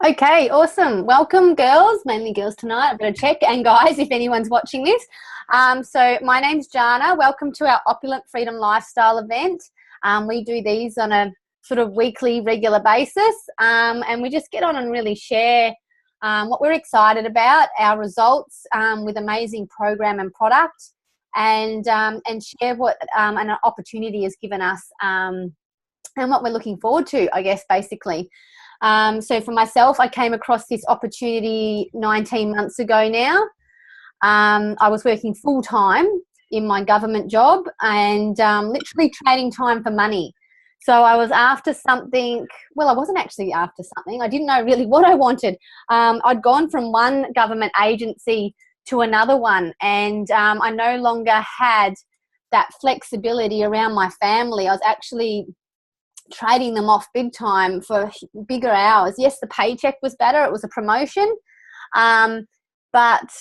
Okay, awesome. Welcome, girls, mainly girls tonight. I better check, and guys, if anyone's watching this. So my name's Jana. Welcome to our Opulent Freedom Lifestyle event. We do these on a sort of weekly, regular basis, and we just get on and really share what we're excited about, our results with amazing program and product, and share what an opportunity has given us and what we're looking forward to, I guess, basically. So for myself, I came across this opportunity 19 months ago now. I was working full-time in my government job and literally trading time for money. So I was after something. Well, I wasn't actually after something. I didn't know really what I wanted. I'd gone from one government agency to another one, and I no longer had that flexibility around my family. I was actually trading them off big time for bigger hours. Yes, the paycheck was better. It was a promotion, but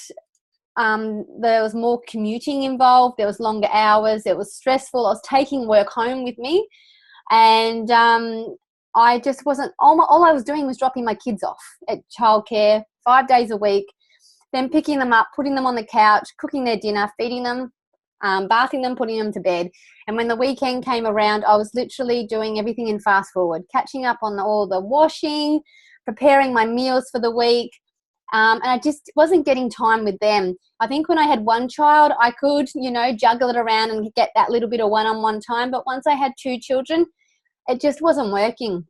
there was more commuting involved. There was longer hours. It was stressful. I was taking work home with me, and I just wasn't. All I was doing was dropping my kids off at childcare 5 days a week, then picking them up, putting them on the couch, cooking their dinner, feeding them, bathing them, putting them to bed. And when the weekend came around, I was literally doing everything in fast forward, catching up on all the washing, preparing my meals for the week, and I just wasn't getting time with them. I think when I had one child, I could, juggle it around and get that little bit of one-on-one time. But once I had two children, it just wasn't working.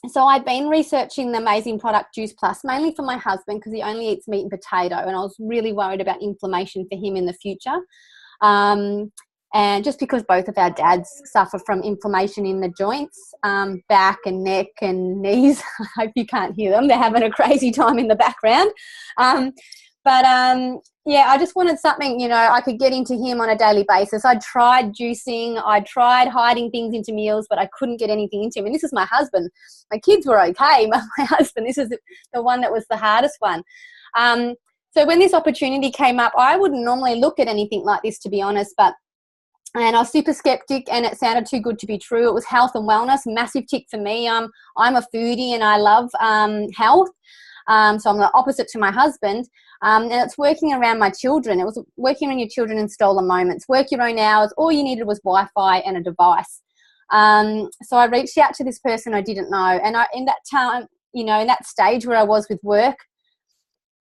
So I'd been researching the amazing product Juice Plus, mainly for my husband because he only eats meat and potato, and I was really worried about inflammation for him in the future. And just because both of our dads suffer from inflammation in the joints, back and neck and knees. I hope you can't hear them. They're having a crazy time in the background. Yeah, I just wanted something, I could get into him on a daily basis. I tried juicing. I tried hiding things into meals, but I couldn't get anything into him. And this is my husband. My kids were okay, but my husband, this is the one that was the hardest one. So when this opportunity came up, I wouldn't normally look at anything like this, to be honest, and I was super skeptic, and it sounded too good to be true. It was health and wellness, massive tick for me. I'm a foodie and I love health. So I'm the opposite to my husband. And it's working around my children. It was working on your children in stolen moments. Work your own hours. All you needed was Wi-Fi and a device. So I reached out to this person I didn't know. And in that time, in that stage where I was with work,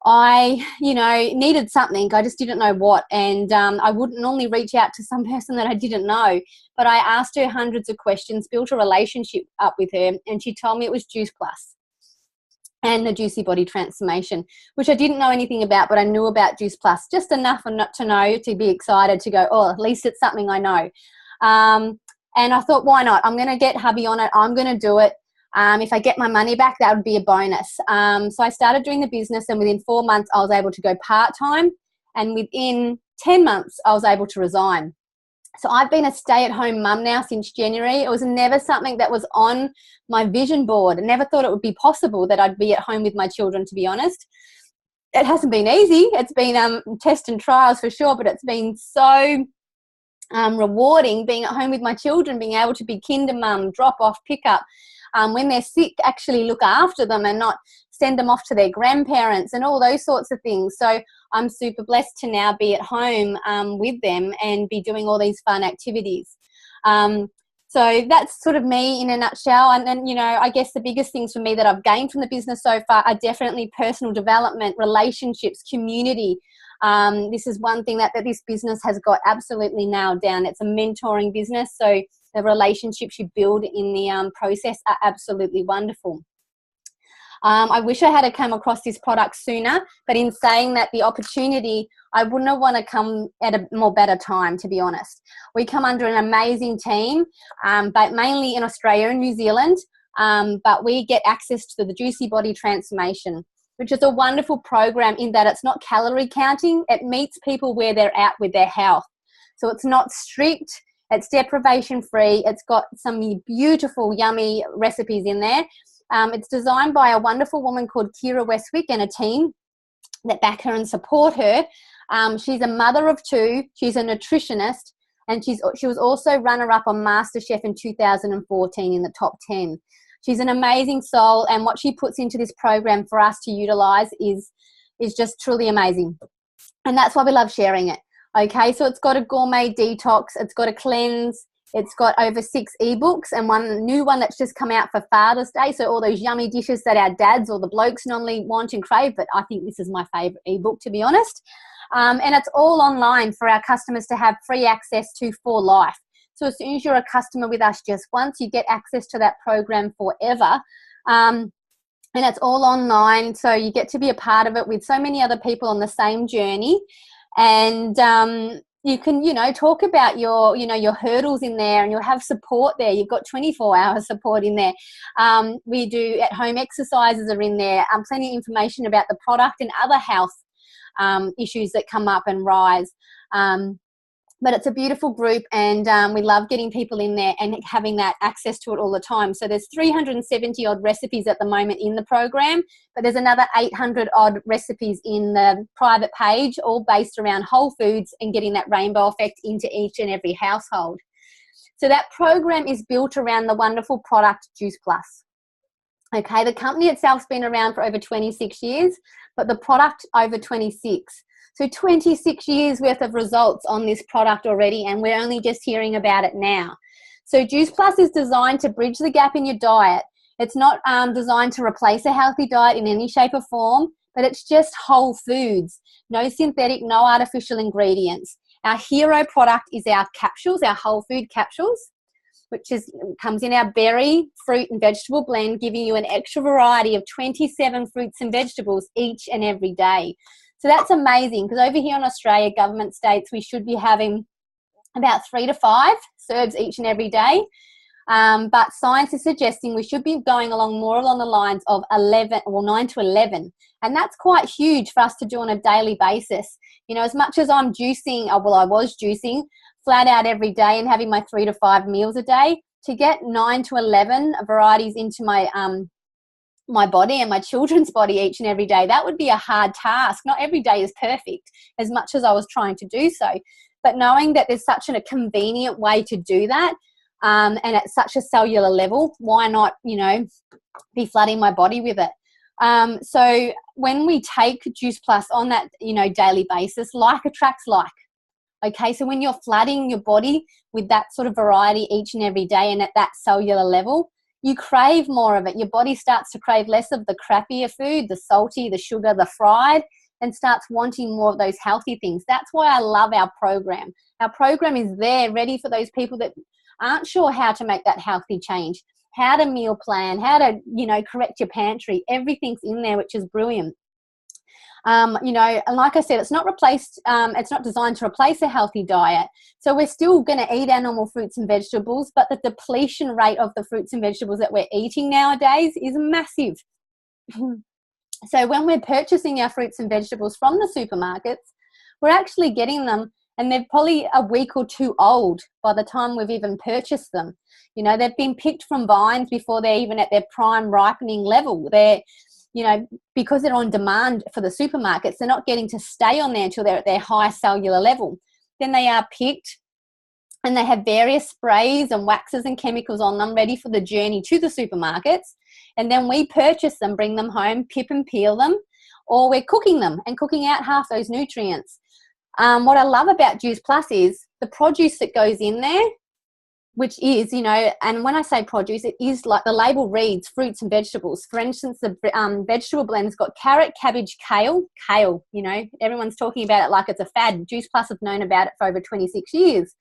I, needed something. I just didn't know what. And I wouldn't normally reach out to some person that I didn't know. But I asked her hundreds of questions, built a relationship up with her, and she told me it was Juice Plus and the Juicy Body Transformation, which I didn't know anything about, but I knew about Juice Plus, just enough not to know to be excited to go, oh, at least it's something I know. And I thought, why not? I'm going to get hubby on it. I'm going to do it. If I get my money back, that would be a bonus. So I started doing the business, and within 4 months, I was able to go part-time. And within 10 months, I was able to resign. So I've been a stay-at-home mum now since January. It was never something that was on my vision board. I never thought it would be possible that I'd be at home with my children, to be honest. It hasn't been easy. It's been tests and trials for sure, but it's been so rewarding being at home with my children, being able to be kinder mum, drop off, pick up. When they're sick, actually look after them and not send them off to their grandparents and all those sorts of things. So I'm super blessed to now be at home with them and be doing all these fun activities. So that's sort of me in a nutshell. And then, I guess the biggest things for me that I've gained from the business so far are definitely personal development, relationships, community. This is one thing that this business has got absolutely nailed down. It's a mentoring business, so the relationships you build in the process are absolutely wonderful. I wish I had come across this product sooner, but in saying that, the opportunity, I wouldn't have want to come at a more better time, to be honest. We come under an amazing team, but mainly in Australia and New Zealand, but we get access to the Juicy Body Transformation, which is a wonderful program in that it's not calorie counting. It meets people where they're at with their health. So it's not strict. It's deprivation free. It's got some beautiful, yummy recipes in there. It's designed by a wonderful woman called Kira Westwick and a team that back her and support her. She's a mother of two. She's a nutritionist, and she was also runner-up on MasterChef in 2014 in the top 10. She's an amazing soul, and what she puts into this program for us to utilize is just truly amazing. And that's why we love sharing it. Okay, so it's got a gourmet detox, it's got a cleanse, it's got over 6 ebooks, and one new one that's just come out for Father's Day. So all those yummy dishes that our dads or the blokes normally want and crave, but I think this is my favorite ebook, to be honest. And it's all online for our customers to have free access to for life. So as soon as you're a customer with us just once, you get access to that program forever. And it's all online, so you get to be a part of it with so many other people on the same journey. And you can, talk about your hurdles in there, and you'll have support there. You've got 24-hour support in there. We do at-home exercises are in there. Plenty of information about the product and other health issues that come up and rise. But it's a beautiful group, and we love getting people in there and having that access to it all the time. So there's 370 odd recipes at the moment in the program, but there's another 800 odd recipes in the private page, all based around whole foods and getting that rainbow effect into each and every household. So that program is built around the wonderful product Juice Plus. Okay, the company itself's been around for over 26 years, but the product over 26. So 26 years worth of results on this product already, and we're only just hearing about it now. So Juice Plus is designed to bridge the gap in your diet. It's not designed to replace a healthy diet in any shape or form, but it's just whole foods. No synthetic, no artificial ingredients. Our hero product is our capsules, our whole food capsules, which comes in our berry, fruit and vegetable blend, giving you an extra variety of 27 fruits and vegetables each and every day. So that's amazing, because over here in Australia, government states, we should be having about 3 to 5 serves each and every day. But science is suggesting we should be going along more along the lines of 9 to 11. And that's quite huge for us to do on a daily basis. As much as I'm juicing, I was juicing flat out every day and having my 3 to 5 meals a day, to get 9 to 11 varieties into my body and my children's body each and every day, that would be a hard task. Not every day is perfect, as much as I was trying to do so. But knowing that there's such a convenient way to do that, and at such a cellular level, why not, be flooding my body with it? So when we take Juice Plus on that, daily basis, like attracts like. Okay, so when you're flooding your body with that sort of variety each and every day and at that cellular level, you crave more of it. Your body starts to crave less of the crappier food, the salty, the sugar, the fried, and starts wanting more of those healthy things. That's why I love our program. Our program is there ready for those people that aren't sure how to make that healthy change, how to meal plan, how to, correct your pantry. Everything's in there, which is brilliant. And like I said, it's not designed to replace a healthy diet. So we're still going to eat our normal fruits and vegetables, but the depletion rate of the fruits and vegetables that we're eating nowadays is massive. So when we're purchasing our fruits and vegetables from the supermarkets, we're actually getting them, and they're probably a week or two old by the time we've even purchased them. They've been picked from vines before they're even at their prime ripening level. They're because they're on demand for the supermarkets, they're not getting to stay on there until they're at their high cellular level. Then they are picked, and they have various sprays and waxes and chemicals on them ready for the journey to the supermarkets. And then we purchase them, bring them home, pip and peel them, or we're cooking them and cooking out half those nutrients. What I love about Juice Plus is the produce that goes in there, which is, and when I say produce, it is like the label reads fruits and vegetables. For instance, the vegetable blend's got carrot, cabbage, kale, everyone's talking about it like it's a fad. Juice Plus have known about it for over 26 years.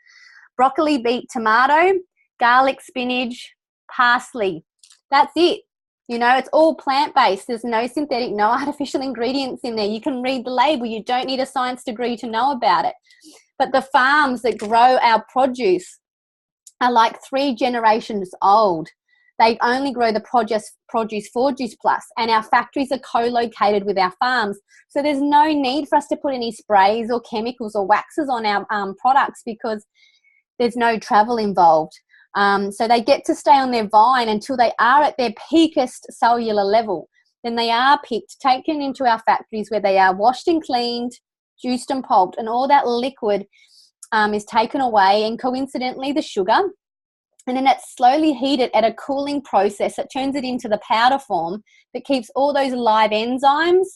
Broccoli, beet, tomato, garlic, spinach, parsley. That's it. It's all plant-based. There's no synthetic, no artificial ingredients in there. You can read the label. You don't need a science degree to know about it. But the farms that grow our produce are like 3 generations old. They only grow the produce for Juice Plus, and our factories are co-located with our farms. So there's no need for us to put any sprays or chemicals or waxes on our products, because there's no travel involved. So they get to stay on their vine until they are at their peakest cellular level. Then they are picked, taken into our factories where they are washed and cleaned, juiced and pulped, and all that liquid is taken away, and coincidentally the sugar and then it's slowly heated at a cooling process that turns it into the powder form that keeps all those live enzymes,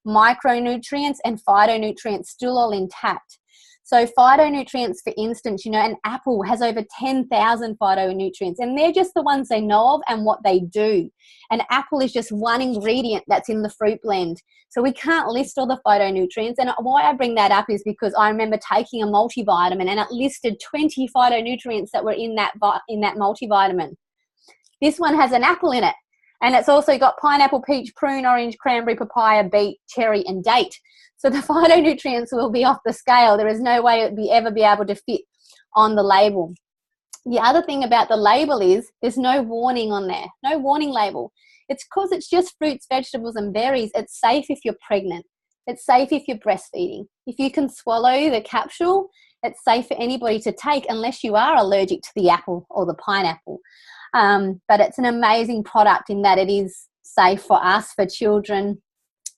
micronutrients, and phytonutrients still all intact. So phytonutrients, for instance, an apple has over 10,000 phytonutrients, and they're just the ones they know of and what they do. An apple is just one ingredient that's in the fruit blend. So we can't list all the phytonutrients. And why I bring that up is because I remember taking a multivitamin and it listed 20 phytonutrients that were in that multivitamin. This one has an apple in it. And it's also got pineapple, peach, prune, orange, cranberry, papaya, beet, cherry, and date. So the phytonutrients will be off the scale. There is no way it would ever be able to fit on the label. The other thing about the label is there's no warning on there, no warning label. It's because it's just fruits, vegetables, and berries. It's safe if you're pregnant. It's safe if you're breastfeeding. If you can swallow the capsule, it's safe for anybody to take unless you are allergic to the apple or the pineapple. But it's an amazing product in that it is safe for us, for children,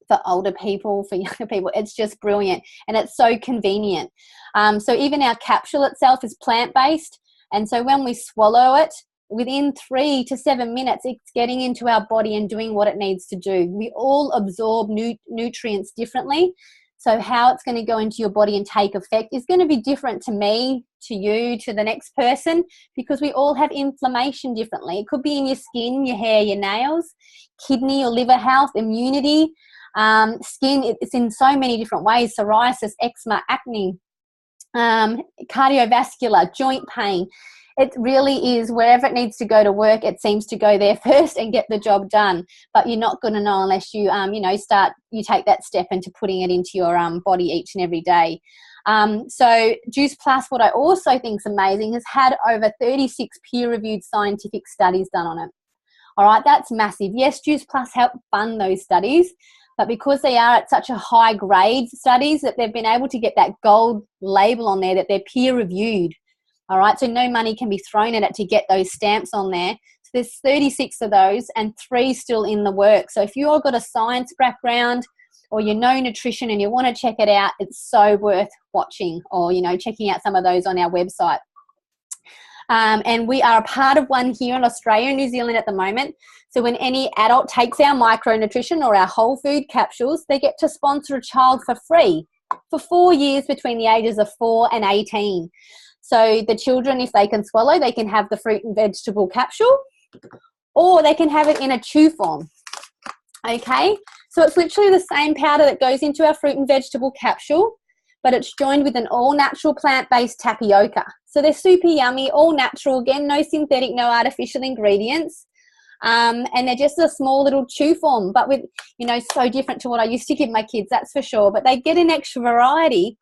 for older people, for younger people. It's just brilliant, and it's so convenient. So even our capsule itself is plant-based, and so when we swallow it, within 3 to 7 minutes, it's getting into our body and doing what it needs to do. We all absorb nutrients differently, so how it's going to go into your body and take effect is going to be different to me, to you, to the next person, because we all have inflammation differently. It could be in your skin, your hair, your nails, kidney or liver health, immunity, skin. It's in so many different ways: psoriasis, eczema, acne, cardiovascular, joint pain. It really is wherever it needs to go to work, it seems to go there first and get the job done. But you're not going to know unless you, you take that step into putting it into your body each and every day. So Juice Plus, what I also think is amazing, has had over 36 peer-reviewed scientific studies done on it. All right, that's massive. Yes, Juice Plus helped fund those studies, but because they are at such a high grade studies, that they've been able to get that gold label on there that they're peer-reviewed. All right, so no money can be thrown at it to get those stamps on there. So there's 36 of those and 3 still in the work. So if you've got a science background or you know nutrition and you want to check it out, it's so worth watching or, checking out some of those on our website. And we are a part of one here in Australia and New Zealand at the moment. So when any adult takes our micronutrition or our whole food capsules, they get to sponsor a child for free for 4 years between the ages of 4 and 18. So the children, if they can swallow, they can have the fruit and vegetable capsule, or they can have it in a chew form. Okay, so it's literally the same powder that goes into our fruit and vegetable capsule, but it's joined with an all-natural plant-based tapioca. So they're super yummy, all natural, again, no synthetic, no artificial ingredients. And they're just a small little chew form, but with, so different to what I used to give my kids, that's for sure. But they get an extra variety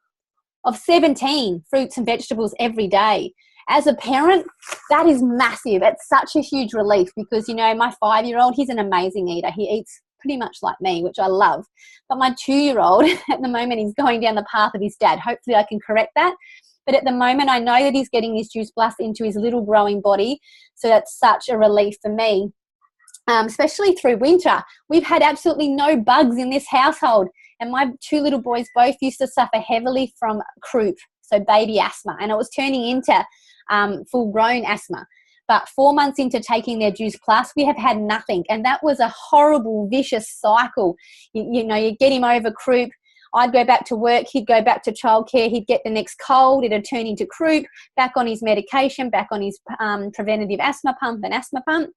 of 17 fruits and vegetables every day. As a parent, that is massive. It's such a huge relief because, my 5-year-old, he's an amazing eater. He eats pretty much like me, which I love. But my 2-year-old, at the moment, he's going down the path of his dad. Hopefully I can correct that. But at the moment, I know that he's getting his Juice Plus into his little growing body. So that's such a relief for me, especially through winter. We've had absolutely no bugs in this household. And my 2 little boys both used to suffer heavily from croup, so baby asthma. And it was turning into full-grown asthma. But 4 months into taking their Juice Plus, we have had nothing. And that was a horrible, vicious cycle. You get him over croup. I'd go back to work. He'd go back to childcare. He'd get the next cold. It'd turn into croup, back on his medication, back on his preventative asthma pump and asthma pump.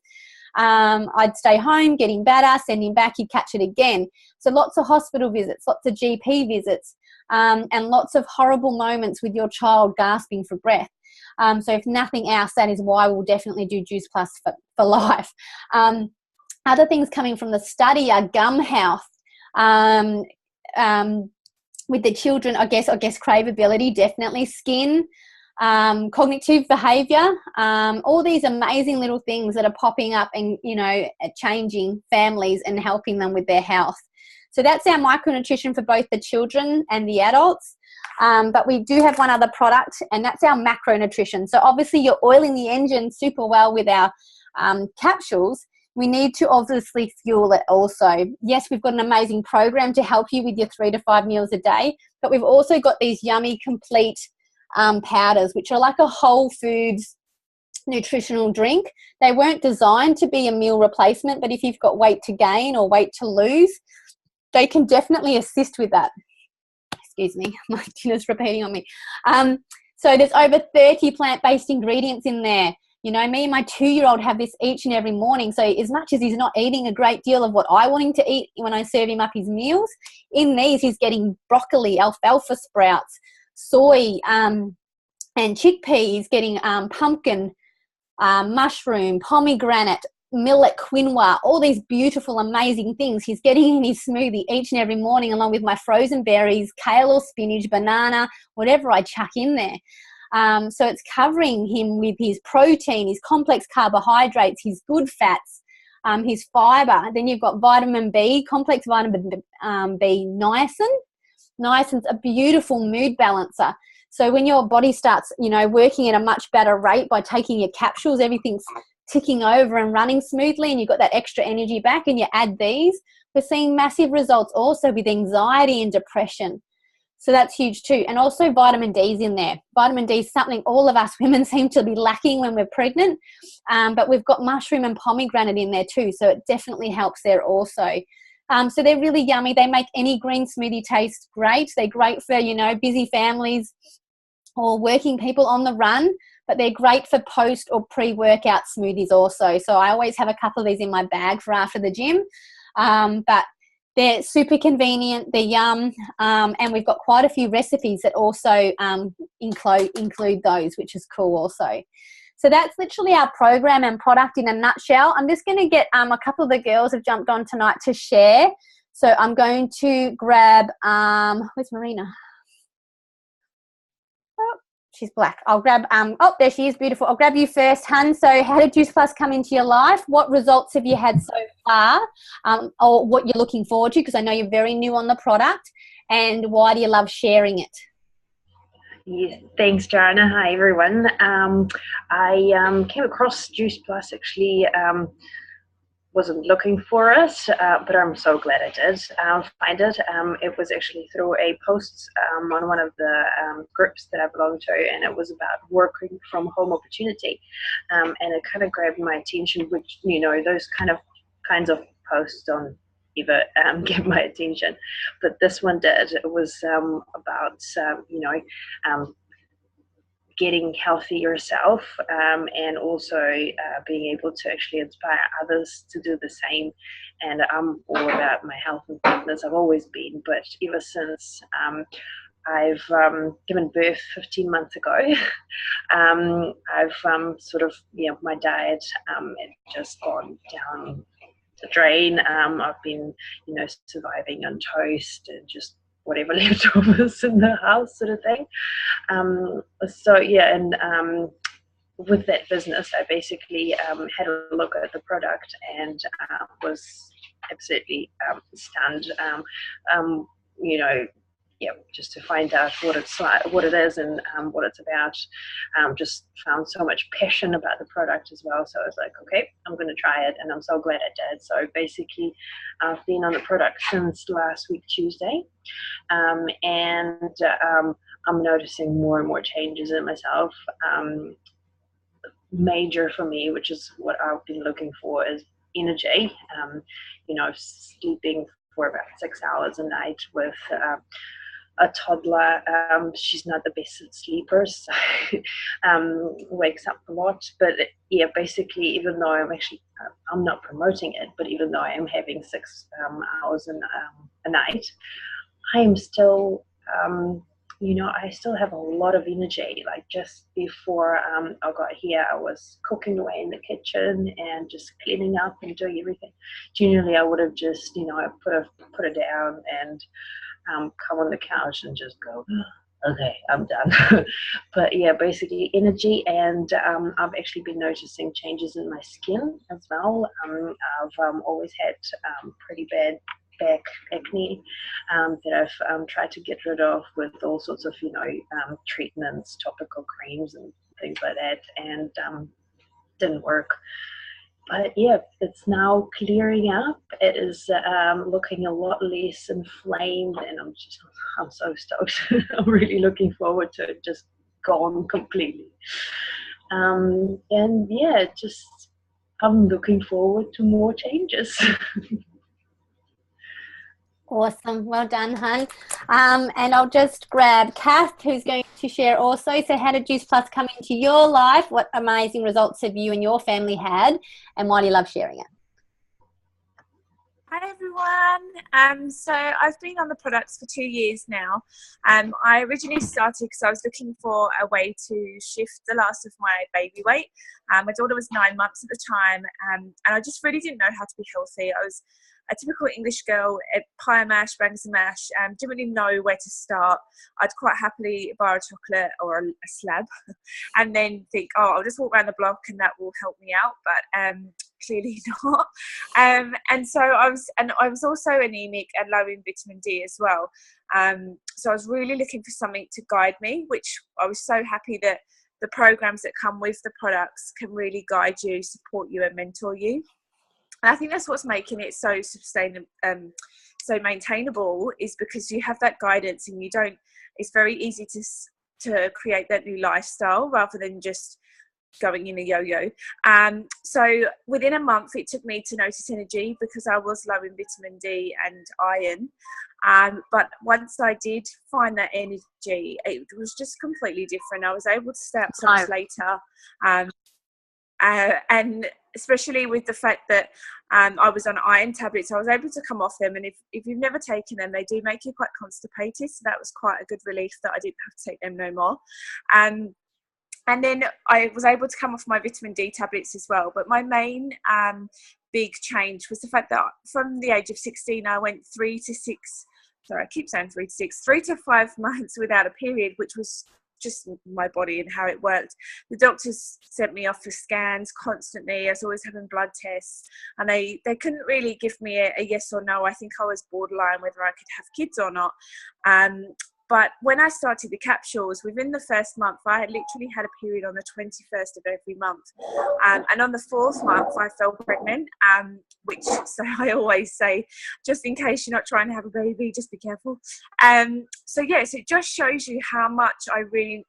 I'd stay home, get him better, send him back, he'd catch it again. So lots of hospital visits, lots of GP visits, and lots of horrible moments with your child gasping for breath. So if nothing else, that is why we'll definitely do Juice Plus for life. Other things coming from the study are gum health. With the children, I guess craveability, definitely skin, cognitive behavior, all these amazing little things that are popping up and, changing families and helping them with their health. So that's our micronutrition for both the children and the adults. But we do have one other product, and that's our macronutrition. So obviously you're oiling the engine super well with our capsules. We need to obviously fuel it also. Yes, we've got an amazing program to help you with your 3 to 5 meals a day, but we've also got these yummy complete powders, which are like a whole foods nutritional drink. They weren't designed to be a meal replacement, but if you've got weight to gain or weight to lose, they can definitely assist with that. Excuse me, my dinner's repeating on me. So there's over 30 plant-based ingredients in there. You know, me and my 2-year-old have this each and every morning. So as much as he's not eating a great deal of what I want him to eat when I serve him up his meals, in these he's getting broccoli, alfalfa sprouts, soy, and chickpea. He's getting pumpkin, mushroom, pomegranate, millet, quinoa, all these beautiful, amazing things he's getting in his smoothie each and every morning, along with my frozen berries, kale or spinach, banana, whatever I chuck in there. So it's covering him with his protein, his complex carbohydrates, his good fats, his fiber. Then you've got vitamin B, complex vitamin B, niacin. Niacin's a beautiful mood balancer. So when your body starts, you know, working at a much better rate by taking your capsules, everything's ticking over and running smoothly, and you've got that extra energy back, and you add these, we're seeing massive results also with anxiety and depression. So that's huge too. And also vitamin D's in there. Vitamin D is something all of us women seem to be lacking when we're pregnant, but we've got mushroom and pomegranate in there too, so it definitely helps there also. So they're really yummy. They make any green smoothie taste great. They're great for, you know, busy families or working people on the run, but they're great for post or pre-workout smoothies also. So I always have a couple of these in my bag for after the gym. But they're super convenient, they're yum, and we've got quite a few recipes that also include those, which is cool also. So that's literally our program and product in a nutshell. I'm just going to get a couple of the girls have jumped on tonight to share. So I'm going to grab, where's Marina? Oh, she's black. I'll grab, oh, there she is, beautiful. I'll grab you first, hun. So how did Juice Plus come into your life? What results have you had so far, or what you're looking forward to? Because I know you're very new on the product. And why do you love sharing it? Yes, thanks, Joanna. Hi, everyone. I came across Juice Plus, actually. Wasn't looking for it, but I'm so glad I did find it. It was actually through a post on one of the groups that I belong to, and it was about working from home opportunity. And it kind of grabbed my attention, which, you know, those kinds of posts don't ever get my attention, but this one did. It was about getting healthy yourself, and also being able to actually inspire others to do the same. And I'm all about my health and fitness. I've always been, but ever since I've given birth 15 months ago, I've sort of, my diet had just gone down the drain. I've been, surviving on toast and just whatever leftovers in the house, sort of thing. With that business, I basically had a look at the product and was absolutely stunned. Just to find out what it's like, what it is, and what it's about. Just found so much passion about the product as well. So I was like, okay, I'm going to try it, and I'm so glad I did. So basically, I've been on the product since last week, Tuesday, and I'm noticing more and more changes in myself. Major for me, which is what I've been looking for, is energy. Sleeping for about 6 hours a night with a toddler. She's not the best at sleepers, so wakes up a lot. But basically, even though I'm not promoting it, but even though I am having 6 hours a night, I am still, I still have a lot of energy. Like just before I got here, I was cooking away in the kitchen and just cleaning up and doing everything. Generally, I would have just, put it down and come on the couch and just go, okay, I'm done. But basically energy, and I've actually been noticing changes in my skin as well. I've always had pretty bad back acne that I've tried to get rid of with all sorts of treatments, topical creams and things like that, and didn't work. But it's now clearing up. It is looking a lot less inflamed, and I'm so stoked. I'm really looking forward to it just gone completely. And yeah, just I'm looking forward to more changes. Awesome. Well done, hun. And I'll just grab Kath, who's going to share also. So how did Juice Plus come into your life? What amazing results have you and your family had? And why do you love sharing it? Hi everyone. So I've been on the products for 2 years now. I originally started because I was looking for a way to shift the last of my baby weight. My daughter was 9 months at the time, and I just really didn't know how to be healthy. I was a typical English girl, pie and mash, bangs and mash, didn't really know where to start. I'd quite happily buy a chocolate or a slab and then think, oh, I'll just walk around the block and that will help me out. But clearly not. And so I was also anemic and low in vitamin D as well. So I was really looking for something to guide me, which I was so happy that the programs that come with the products can really guide you, support you and mentor you. And I think that's what's making it so sustainable, so maintainable, is because you have that guidance and you don't, it's very easy to create that new lifestyle rather than just going in a yo-yo. So within a month it took me to notice energy because I was low in vitamin D and iron, but once I did find that energy, it was just completely different. I was able to stay up so much later, and especially with the fact that I was on iron tablets, I was able to come off them, and if you've never taken them, they do make you quite constipated, so that was quite a good relief that I didn't have to take them no more. And then I was able to come off my vitamin D tablets as well. But my main big change was the fact that from the age of 16, I went 3 to 5 months without a period, which was just my body and how it worked. The doctors sent me off for scans constantly. I was always having blood tests, and they couldn't really give me a yes or no. I think I was borderline whether I could have kids or not. But when I started the capsules, within the first month, I had literally had a period on the 21st of every month. And on the 4th month, I fell pregnant, which, so I always say, just in case you're not trying to have a baby, just be careful. So yes, it just shows you how much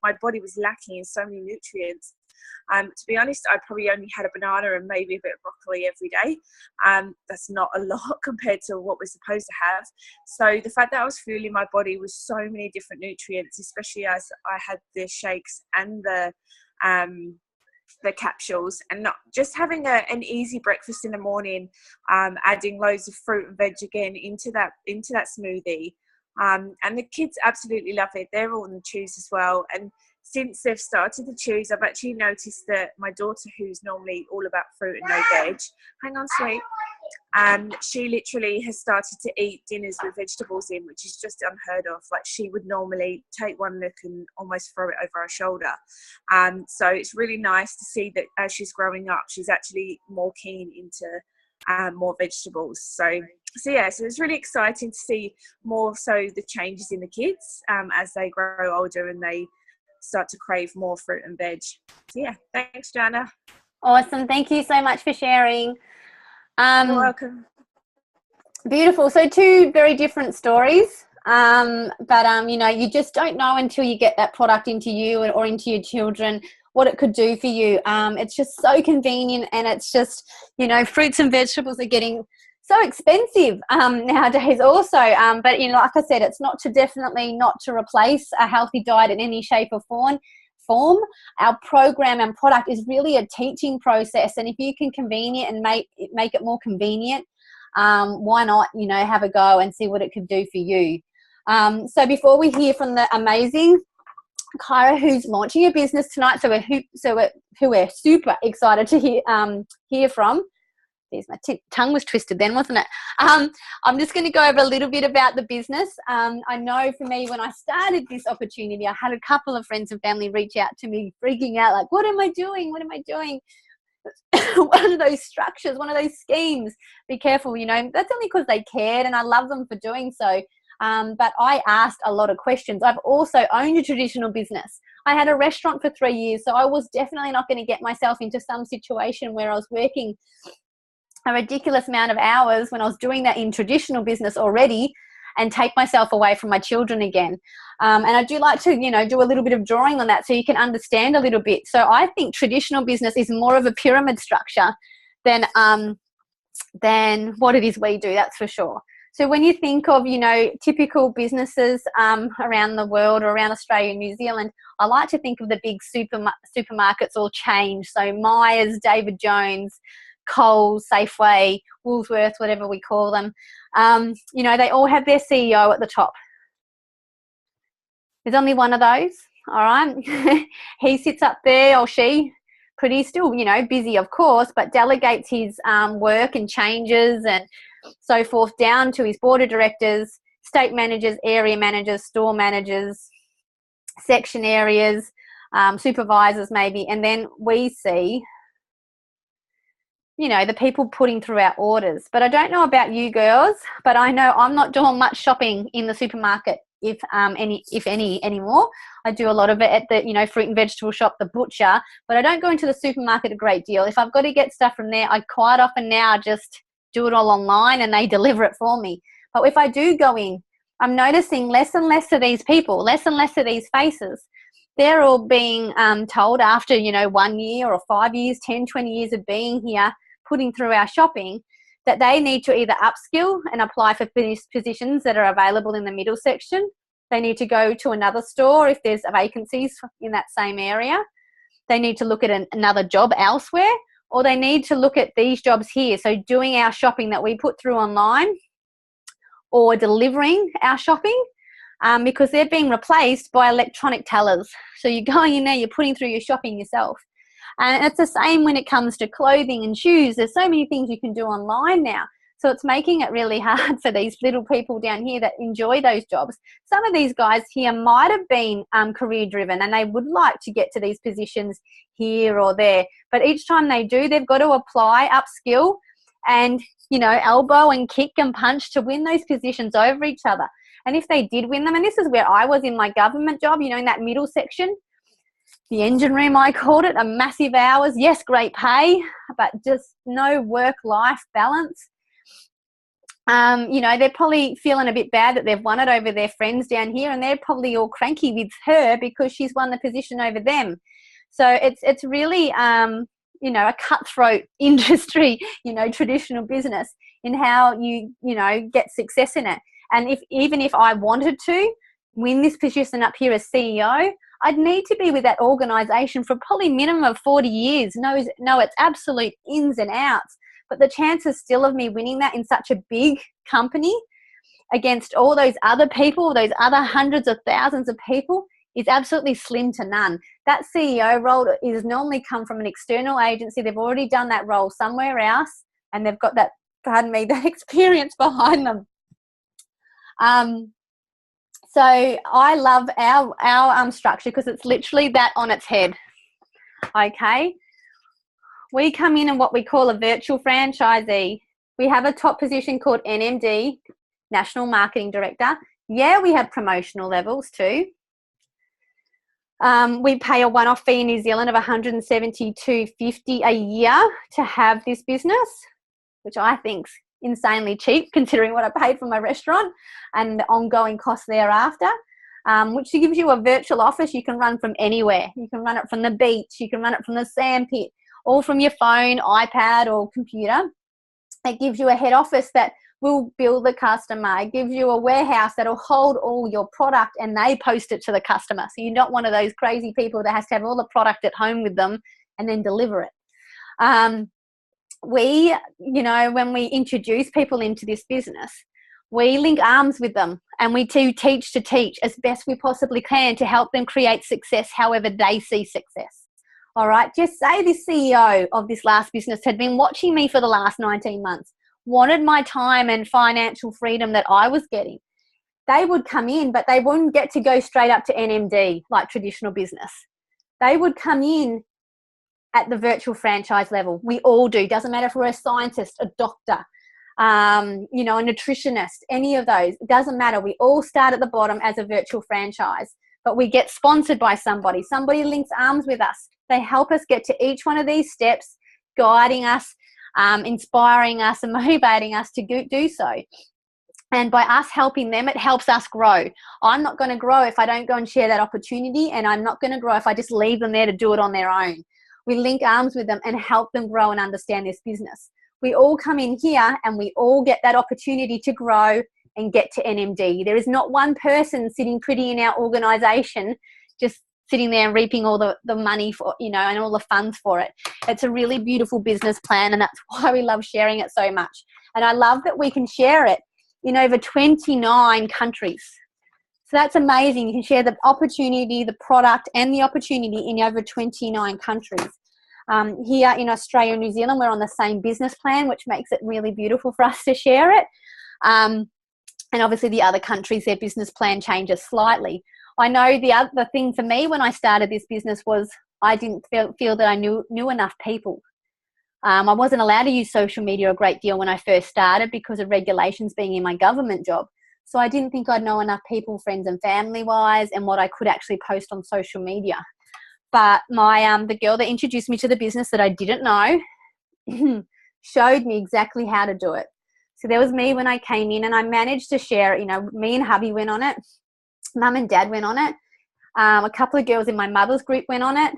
my body was lacking in so many nutrients. To be honest, I probably only had a banana and maybe a bit of broccoli every day. That's not a lot compared to what we're supposed to have. So the fact that I was fueling my body with so many different nutrients, especially as I had the shakes and the capsules, and not just having an easy breakfast in the morning, adding loads of fruit and veg again into that smoothie. And the kids absolutely love it. They're all on the chews as well. And since they've started to choose, I've actually noticed that my daughter, who's normally all about fruit and no veg, hang on, sweet, she literally has started to eat dinners with vegetables in, which is just unheard of. Like, she would normally take one look and almost throw it over her shoulder. So it's really nice to see that as she's growing up, she's actually more keen into more vegetables. So it's really exciting to see more so the changes in the kids as they grow older and they start to crave more fruit and veg. So thanks, Jana. Awesome. Thank you so much for sharing. You're welcome. Beautiful. So 2 very different stories. But you just don't know until you get that product into you or into your children what it could do for you. It's just so convenient, and it's just, fruits and vegetables are getting so expensive nowadays also. But like I said, it's definitely not to replace a healthy diet in any shape or form. Our program and product is really a teaching process, and if you can convenient and make it more convenient, why not have a go and see what it could do for you. So before we hear from the amazing Kyra, who's launching a business tonight, who we're super excited to hear from. Geez, my tongue was twisted then, wasn't it? I'm just going to go over a little bit about the business. I know for me, when I started this opportunity, I had a couple of friends and family reach out to me freaking out, like, what am I doing? What am I doing? One of those structures, one of those schemes. Be careful, that's only because they cared, and I love them for doing so. But I asked a lot of questions. I've also owned a traditional business. I had a restaurant for 3 years, so I was definitely not going to get myself into some situation where I was working a ridiculous amount of hours when I was doing that in traditional business already. and take myself away from my children again. And I do like to, do a little bit of drawing on that so you can understand a little bit. So I think traditional business is more of a pyramid structure than what it is we do, that's for sure. So when you think of, typical businesses around the world or around Australia and New Zealand, I like to think of the big supermarkets or chains. So Myers, David Jones, Coles, Safeway, Woolworths, whatever we call them. They all have their CEO at the top. There's only one of those, all right? He sits up there, or she, pretty still, busy, of course, but delegates his work and changes and so forth down to his board of directors, state managers, area managers, store managers, section areas, supervisors maybe, and then we see, the people putting through our orders. But I don't know about you girls, but I know I'm not doing much shopping in the supermarket, if any anymore. I do a lot of it at the, fruit and vegetable shop, the butcher, but I don't go into the supermarket a great deal. If I've got to get stuff from there, I quite often now just do it all online and they deliver it for me. But if I do go in, I'm noticing less and less of these people, less and less of these faces. They're all being told after, 1 year or 5 years, 10, 20 years of being here, putting through our shopping, that they need to either upskill and apply for positions that are available in the middle section. They need to go to another store if there's vacancies in that same area. They need to look at another job elsewhere, or they need to look at these jobs here. So doing our shopping that we put through online or delivering our shopping, because they're being replaced by electronic tellers. So you're going in there, you're putting through your shopping yourself. And it's the same when it comes to clothing and shoes. There's so many things you can do online now. So it's making it really hard for these little people down here that enjoy those jobs. Some of these guys here might have been career driven and they would like to get to these positions here or there. But each time they do, they've got to apply, upskill and, elbow and kick and punch to win those positions over each other. And if they did win them, and this is where I was in my government job, in that middle section, the engine room, I called it, a massive hours. Yes, great pay, but just no work-life balance. They're probably feeling a bit bad that they've won it over their friends down here, and they're probably all cranky with her because she's won the position over them. So it's really, a cutthroat industry, traditional business in how you get success in it. And even if I wanted to win this position up here as CEO, I'd need to be with that organisation for probably minimum of 40 years, know its absolute ins and outs. But the chances still of me winning that in such a big company against all those other people, those other hundreds of thousands of people, is absolutely slim to none. That CEO role is normally come from an external agency. They've already done that role somewhere else and they've got that, that experience behind them. So I love our structure because it's literally that on its head. Okay. We come in what we call a virtual franchisee. We have a top position called NMD, National Marketing Director. Yeah, we have promotional levels too. We pay a one-off fee in New Zealand of $172.50 a year to have this business, which I think's insanely cheap considering what I paid for my restaurant and the ongoing costs thereafter, which gives you a virtual office you can run from anywhere. You can run it from the beach, you can run it from the sandpit, or from your phone, iPad or computer. It gives you a head office that will bill the customer. It gives you a warehouse that will hold all your product and they post it to the customer. So you're not one of those crazy people that has to have all the product at home with them and then deliver it. When we introduce people into this business, we link arms with them and we teach as best we possibly can to help them create success however they see success. All right, just say the CEO of this last business had been watching me for the last 19 months, wanted my time and financial freedom that I was getting. They would come in, but they wouldn't get to go straight up to NMD like traditional business. They would come in at the virtual franchise level. We all do. Doesn't matter if we're a scientist, a doctor, a nutritionist, any of those. It doesn't matter. We all start at the bottom as a virtual franchise, but we get sponsored by somebody. Somebody links arms with us. They help us get to each one of these steps, guiding us, inspiring us and motivating us to do so. And by us helping them, it helps us grow. I'm not going to grow if I don't go and share that opportunity, and I'm not going to grow if I just leave them there to do it on their own. We link arms with them and help them grow and understand this business. We all come in here and we all get that opportunity to grow and get to NMD. There is not one person sitting pretty in our organisation just sitting there and reaping all the money for, you know, and all the funds for it. It's a really beautiful business plan, and that's why we love sharing it so much. And I love that we can share it in over 29 countries. So that's amazing. You can share the opportunity, the product, and the opportunity in over 29 countries. Here in Australia and New Zealand, we're on the same business plan, which makes it really beautiful for us to share it. And obviously the other countries, their business plan changes slightly. I know the other thing for me when I started this business was I didn't feel that I knew enough people. I wasn't allowed to use social media a great deal when I first started because of regulations being in my government job. So I didn't think I'd know enough people, friends and family-wise, and what I could actually post on social media. But the girl that introduced me to the business that I didn't know showed me exactly how to do it. So there was me when I came in, and I managed to share it. You know, me and hubby went on it. Mum and dad went on it. A couple of girls in my mother's group went on it.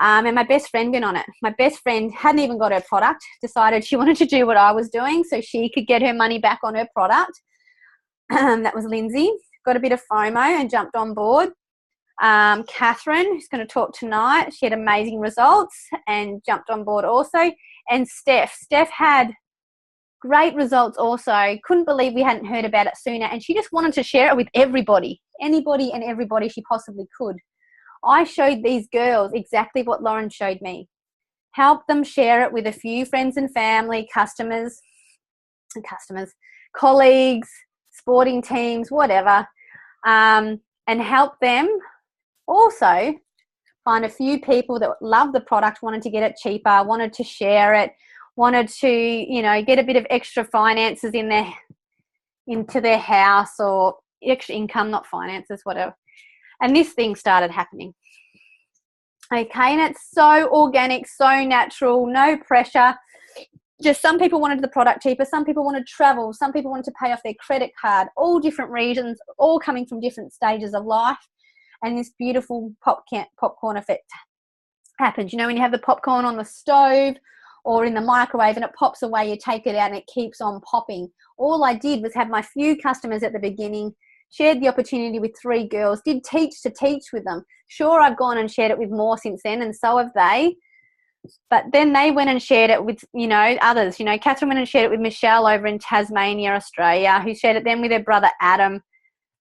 And my best friend went on it. My best friend hadn't even got her product, decided she wanted to do what I was doing so she could get her money back on her product. That was Lindsay. Got a bit of FOMO and jumped on board. Catherine, who's going to talk tonight, she had amazing results and jumped on board also. And Steph had great results also. Couldn't believe we hadn't heard about it sooner. And she just wanted to share it with everybody, anybody and everybody she possibly could. I showed these girls exactly what Lauren showed me. Help them share it with a few friends and family, customers, colleagues, sporting teams, whatever, and help them also find a few people that love the product, wanted to get it cheaper, wanted to share it, wanted to, you know, get a bit of extra finances into their house, or extra income, not finances, whatever. And this thing started happening. Okay, and it's so organic, so natural, no pressure. Just some people wanted the product cheaper, some people wanted travel, some people wanted to pay off their credit card, all different reasons, all coming from different stages of life. And this beautiful popcorn effect happens. You know, when you have the popcorn on the stove or in the microwave and it pops away, you take it out and it keeps on popping. All I did was have my few customers at the beginning, shared the opportunity with 3 girls, did teach with them. Sure, I've gone and shared it with more since then, and so have they. But then they went and shared it with, you know, others. You know, Catherine went and shared it with Michelle over in Tasmania, Australia, who shared it then with her brother Adam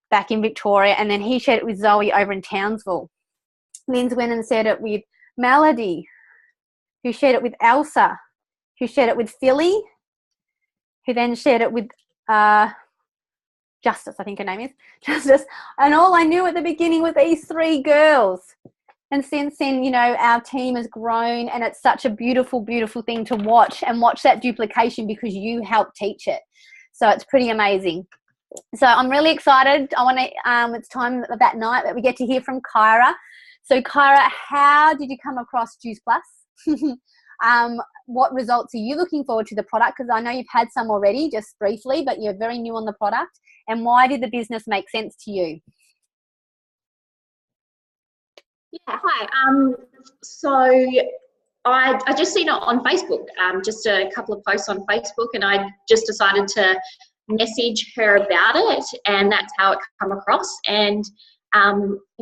back in Victoria, and then he shared it with Zoe over in Townsville. Linz went and shared it with Melody, who shared it with Elsa, who shared it with Philly, who then shared it with Justice, I think her name is, Justice. And all I knew at the beginning was these 3 girls. And since then, you know, our team has grown, and it's such a beautiful, beautiful thing to watch, and watch that duplication because you helped teach it. So it's pretty amazing. So I'm really excited. It's time that night that we get to hear from Kyra. So Kyra, how did you come across Juice Plus? What results are you looking forward to the product? Because I know you've had some already, just briefly, but you're very new on the product. And why did the business make sense to you? Yeah, hi. So I just seen it on Facebook, just a couple of posts on Facebook, and I just decided to message her about it, and that's how it come across. And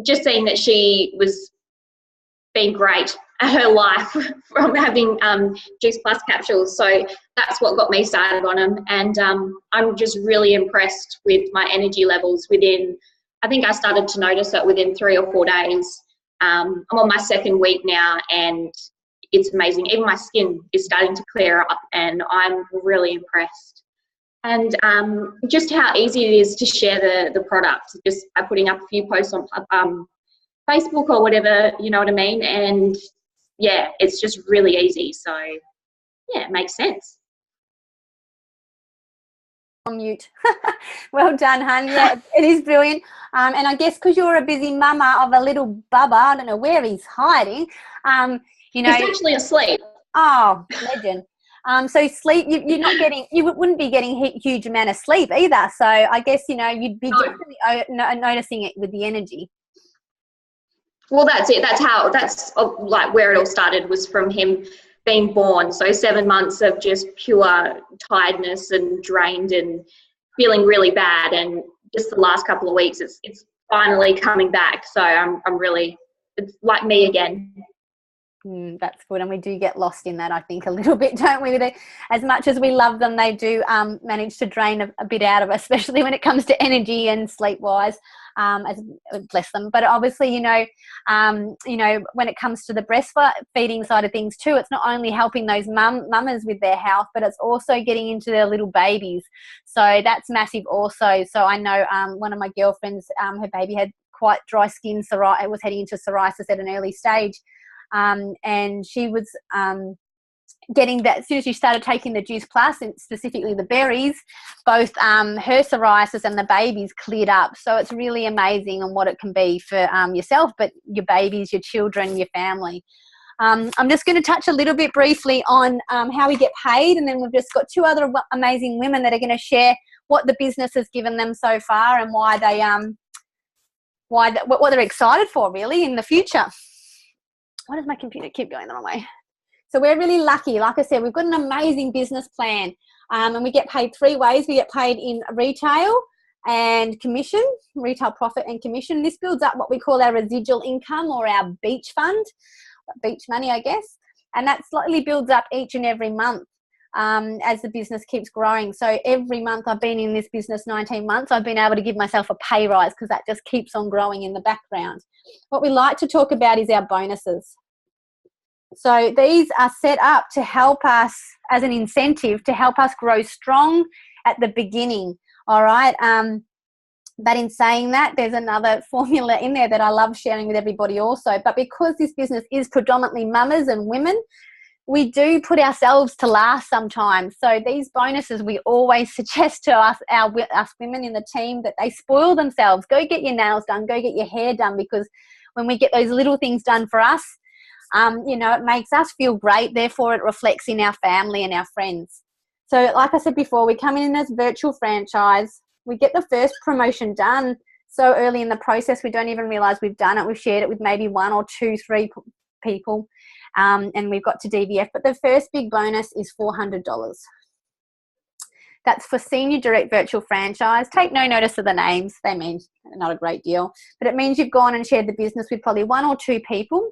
just seeing that she was being great at her life from having Juice Plus capsules. So that's what got me started on them. And I'm just really impressed with my energy levels within, I think I started to notice it within 3 or 4 days. I'm on my 2nd week now, and it's amazing. Even my skin is starting to clear up, and I'm really impressed. And just how easy it is to share the product, just by putting up a few posts on Facebook or whatever, you know what I mean? And yeah, it's just really easy. So yeah, it makes sense. On mute. Well done, hun. Yeah, it is brilliant. And I guess because you're a busy mama of a little bubba, I don't know where he's hiding. You know, He's actually asleep. Oh, legend. So sleep, you're not getting, you wouldn't be getting a huge amount of sleep either. So I guess, you know, you'd be definitely noticing it with the energy. Well, that's it. That's like where it all started, was from him being born. So 7 months of just pure tiredness and drained and feeling really bad. And just the last couple of weeks, it's finally coming back. So I'm really, it's like me again. That's good, and we do get lost in that, I think, a little bit, don't we? As much as we love them, they do manage to drain a bit out of us, especially when it comes to energy and sleep-wise. Bless them. But obviously, you know, when it comes to the breastfeeding side of things too, it's not only helping those mamas with their health, but it's also getting into their little babies. So that's massive also. So I know one of my girlfriends, her baby had quite dry skin, it was heading into psoriasis at an early stage. And she was getting that as soon as she started taking the Juice Plus, and specifically the berries, both her psoriasis and the babies cleared up. So it's really amazing on what it can be for yourself, but your babies, your children, your family. I'm just going to touch a little bit briefly on how we get paid, and then we've just got 2 other amazing women that are going to share what the business has given them so far and why they what they're excited for really in the future. Why does my computer keep going the wrong way? So we're really lucky. Like I said, we've got an amazing business plan, and we get paid 3 ways. We get paid in retail and commission, retail profit and commission. This builds up what we call our residual income, or our beach fund, beach money, I guess. And that slightly builds up each and every month as the business keeps growing. So every month I've been in this business 19 months, I've been able to give myself a pay rise, because that just keeps on growing in the background. What we like to talk about is our bonuses. So these are set up to help us as an incentive to help us grow strong at the beginning. All right. But in saying that, there's another formula in there that I love sharing with everybody also. But because this business is predominantly mamas and women, we do put ourselves to last sometimes. So these bonuses, we always suggest to us women in the team that they spoil themselves. Go get your nails done, go get your hair done, because when we get those little things done for us, you know, it makes us feel great. Therefore, it reflects in our family and our friends. So like I said before, we come in as virtual franchise. We get the first promotion done so early in the process, we don't even realize we've done it. We've shared it with maybe 1 or 2, 3 people. And we've got to DVF, but the first big bonus is $400. That's for senior direct virtual franchise. Take no notice of the names. They mean not a great deal, but it means you've gone and shared the business with probably 1 or 2 people.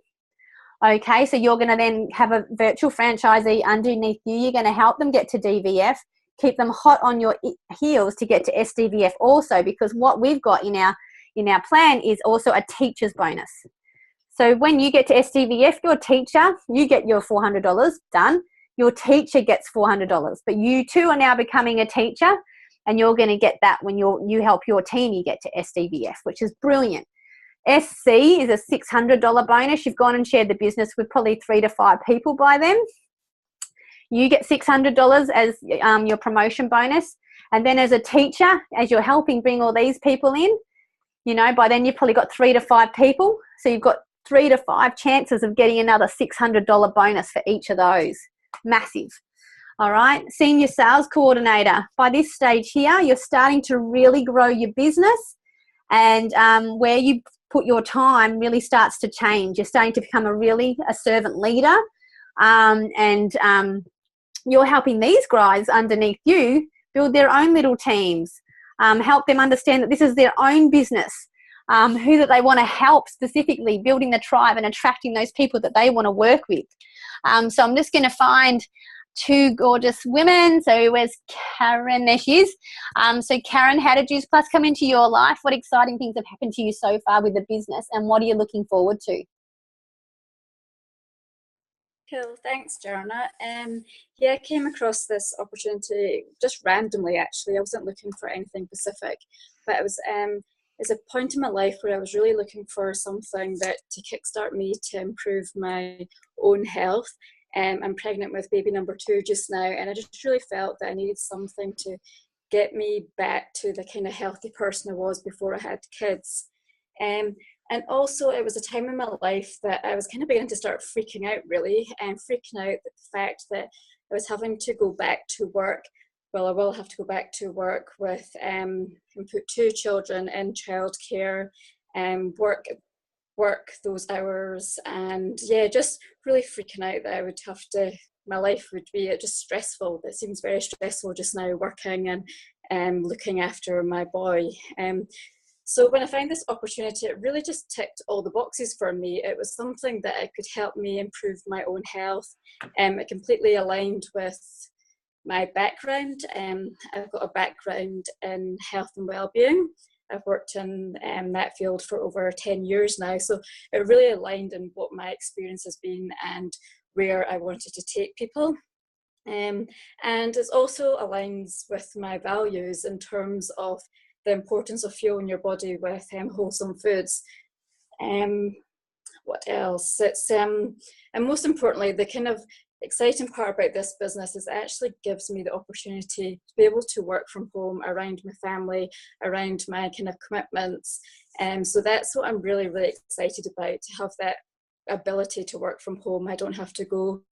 Okay, so you're going to then have a virtual franchisee underneath you. You're going to help them get to DVF, keep them hot on your heels to get to SDVF also, because what we've got in our plan is also a teacher's bonus. So when you get to SDVF, your teacher, you get your $400 done. Your teacher gets $400, but you too are now becoming a teacher, and you're going to get that when you help your team, you get to SDVF, which is brilliant. SC is a $600 bonus. You've gone and shared the business with probably 3 to 5 people by then. You get $600 as your promotion bonus. And then as a teacher, as you're helping bring all these people in, you know, by then you've probably got 3 to 5 people. So you've got 3 to 5 chances of getting another $600 bonus for each of those. Massive. All right. Senior sales coordinator. By this stage here, you're starting to really grow your business, and where you put your time really starts to change. You're starting to become a servant leader, and you're helping these guys underneath you build their own little teams, help them understand that this is their own business, who that they want to help, specifically building the tribe and attracting those people that they want to work with. So I'm just going to find 2 gorgeous women. So where's Karen? There she is. So Karen, how did Juice Plus come into your life? What exciting things have happened to you so far with the business, and what are you looking forward to? Cool, thanks, Jarna. Yeah, I came across this opportunity just randomly, actually. I wasn't looking for anything specific, but it was a point in my life where I was really looking for something that to kickstart me to improve my own health. I'm pregnant with baby number 2 just now, and I just really felt that I needed something to get me back to the kind of healthy person I was before I had kids. And also it was a time in my life that I was kind of beginning to start freaking out, really, and freaking out at the fact that I was having to go back to work. Well, I will have to go back to work with and put 2 children in childcare and work those hours, and yeah, just really freaking out that I would have to, my life would be just stressful. It seems very stressful just now, working and looking after my boy. So when I found this opportunity, it really just ticked all the boxes for me. It was something that it could help me improve my own health. It completely aligned with my background. I've got a background in health and well-being. I've worked in that field for over 10 years now. So it really aligned in what my experience has been and where I wanted to take people. And it also aligns with my values in terms of the importance of fueling your body with wholesome foods. What else? It's and most importantly, the kind of exciting part about this business is it actually gives me the opportunity to be able to work from home around my family, around my kind of commitments. So that's what I'm really, really excited about, to have that ability to work from home. I don't have to go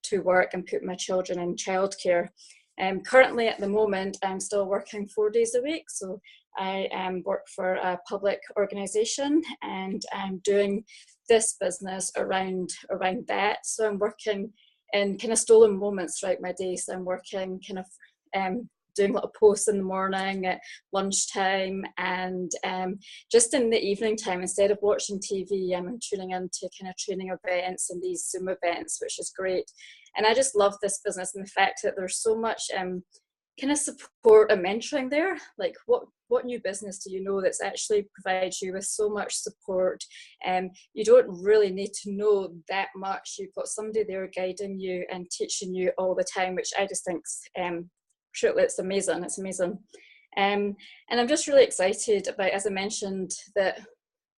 to work and put my children in childcare. Currently at the moment, I'm still working 4 days a week. So I work for a public organisation, and I'm doing this business around that. So I'm working in kind of stolen moments throughout my day. So I'm working kind of doing little posts in the morning, at lunchtime, and just in the evening time, instead of watching TV, I'm tuning into kind of training events and these Zoom events, which is great. And I just love this business and the fact that there's so much kind of support and mentoring there. Like what new business do you know that's actually provides you with so much support? You don't really need to know that much. You've got somebody there guiding you and teaching you all the time, which I just think truly it's amazing. It's amazing. And I'm just really excited about, as I mentioned, that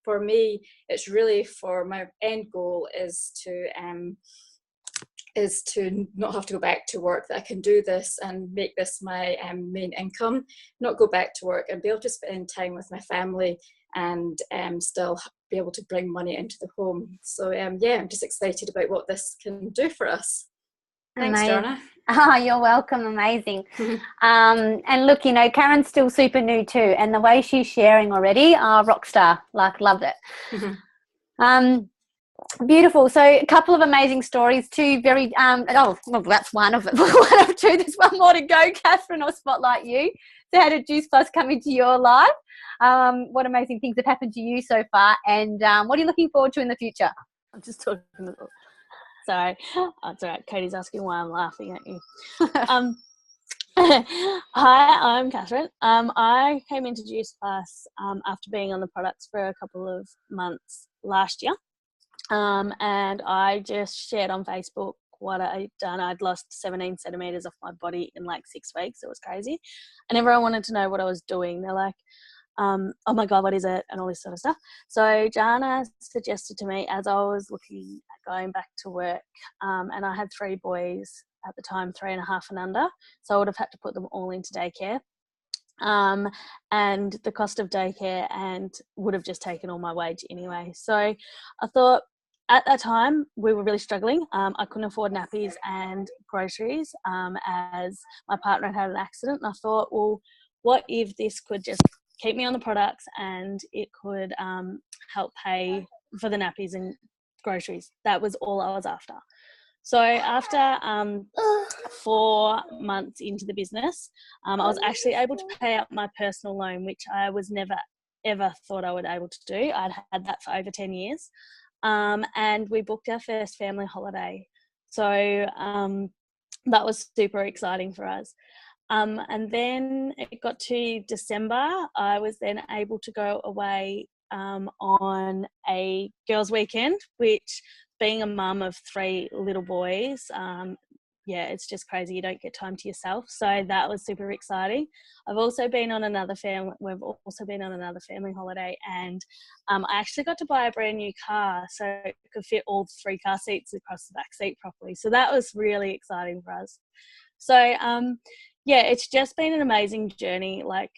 for me, it's really, for my end goal is to not have to go back to work, that I can do this and make this my main income, not go back to work and be able to spend time with my family and still be able to bring money into the home. So yeah, I'm just excited about what this can do for us. Thanks, Jorna. Oh, you're welcome. Amazing. And look, you know, Karen's still super new too, and the way she's sharing already, rock star. Like, loved it. Beautiful. So a couple of amazing stories, 2 very well, that's one of it. One of 2. There's one more to go. Catherine, I'll spotlight you. So how did Juice Plus come into your life? What amazing things have happened to you so far, and what are you looking forward to in the future? I'm just talking. Sorry, oh, it's all right. Katie's asking why I'm laughing at you. Hi, I'm Catherine. I came into Juice Plus after being on the products for a couple of months last year. And I just shared on Facebook what I'd done. I'd lost 17 centimeters off my body in like 6 weeks. It was crazy. And everyone wanted to know what I was doing. They're like, oh my God, what is it? And all this sort of stuff. So Jana suggested to me, as I was looking at going back to work, and I had 3 boys at the time, 3.5 and under. So I would have had to put them all into daycare. And the cost of daycare and would have just taken all my wage anyway. So I thought, at that time, we were really struggling. I couldn't afford nappies and groceries as my partner had an accident. And I thought, well, what if this could just keep me on the products and it could help pay for the nappies and groceries? That was all I was after. So after 4 months into the business, I was actually able to pay out my personal loan, which I was never, ever thought I would be able to do. I'd had that for over 10 years. And we booked our first family holiday. So that was super exciting for us. And then it got to December. I was then able to go away on a girls' weekend, which, being a mum of 3 little boys, yeah, it's just crazy. You don't get time to yourself. So that was super exciting. We've also been on another family holiday, and I actually got to buy a brand new car so it could fit all 3 car seats across the back seat properly. So that was really exciting for us. So yeah, it's just been an amazing journey. Like,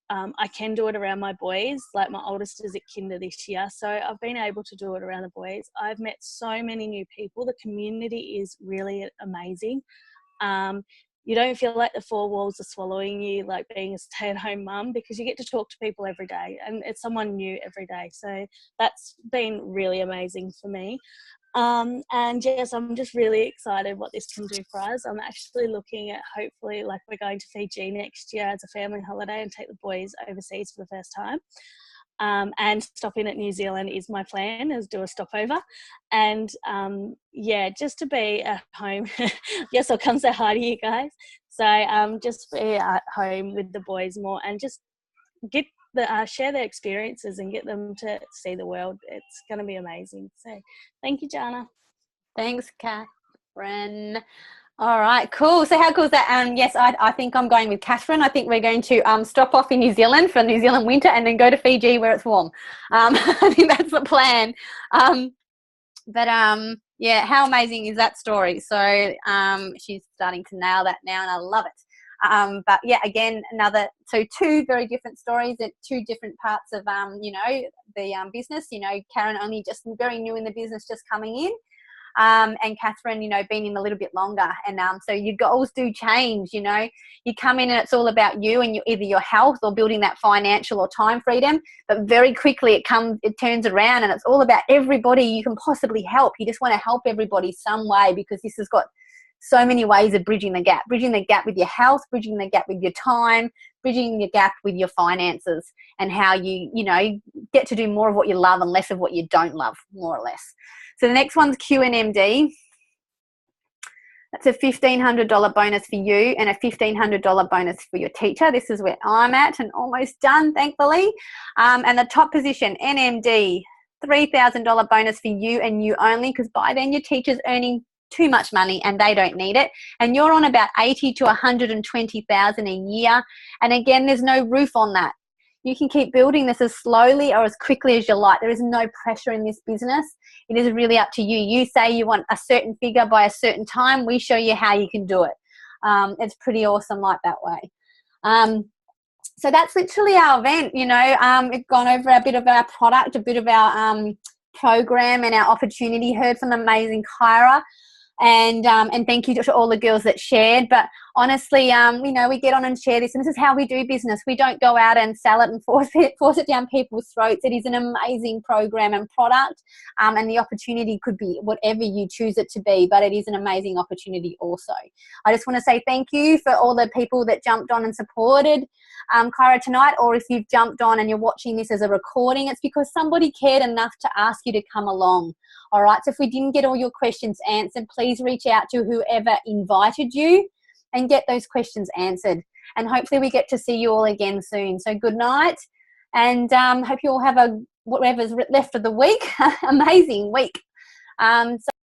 I can do it around my boys. Like, my oldest is at kinder this year, so I've been able to do it around the boys. I've met so many new people. The community is really amazing. You don't feel like the four walls are swallowing you, like being a stay-at-home mum, because you get to talk to people every day and it's someone new every day. So that's been really amazing for me. And yes, I'm just really excited what this can do for us. I'm actually looking at, hopefully, like, we're going to Fiji next year as a family holiday and take the boys overseas for the first time. And stopping at New Zealand is my plan, is do a stopover. And yeah, just to be at home. Yes, I'll come say hi to you guys. So just be at home with the boys more and just get share their experiences and get them to see the world. It's going to be amazing. So thank you, Jana. Thanks, Catherine. All right, cool. So how cool is that? Yes, I think I'm going with Catherine. I think we're going to stop off in New Zealand for New Zealand winter and then go to Fiji where it's warm. I think that's the plan. Yeah, how amazing is that story? So she's starting to nail that now and I love it. But yeah, again, so two very different stories at two different parts of, the business. Karen only just very new in the business, just coming in. And Catherine, been in a little bit longer. And so your goals do change, you come in and it's all about you and either your health or building that financial or time freedom. But very quickly it turns around and it's all about everybody you can possibly help. You just want to help everybody some way because this has got so many ways of bridging the gap with your health, bridging the gap with your time, bridging the gap with your finances, and how you get to do more of what you love and less of what you don't love, more or less. So the next one's QNMD. That's a $1,500 bonus for you and a $1,500 bonus for your teacher. This is where I'm at and almost done, thankfully. And the top position, NMD, $3,000 bonus for you and you only, because by then your teacher's earning too much money and they don't need it. And you're on about $80,000 to $120,000 a year. And again, there's no roof on that. You can keep building this as slowly or as quickly as you like. There is no pressure in this business. It is really up to you. You say you want a certain figure by a certain time. We show you how you can do it. It's pretty awesome like that way. So that's literally our event. We've gone over a bit of our product, a bit of our program and our opportunity. Heard from amazing Kyra. And thank you to all the girls that shared. But honestly, we get on and share this, and this is how we do business. We don't go out and sell it and force it down people's throats. It is an amazing program and product, and the opportunity could be whatever you choose it to be, but it is an amazing opportunity also. I just want to say thank you for all the people that jumped on and supported Kyra tonight, or if you've jumped on and you're watching this as a recording, it's because somebody cared enough to ask you to come along. All right, so if we didn't get all your questions answered, please reach out to whoever invited you and get those questions answered. And hopefully we get to see you all again soon. So good night, and hope you all have whatever's left of the week, amazing week.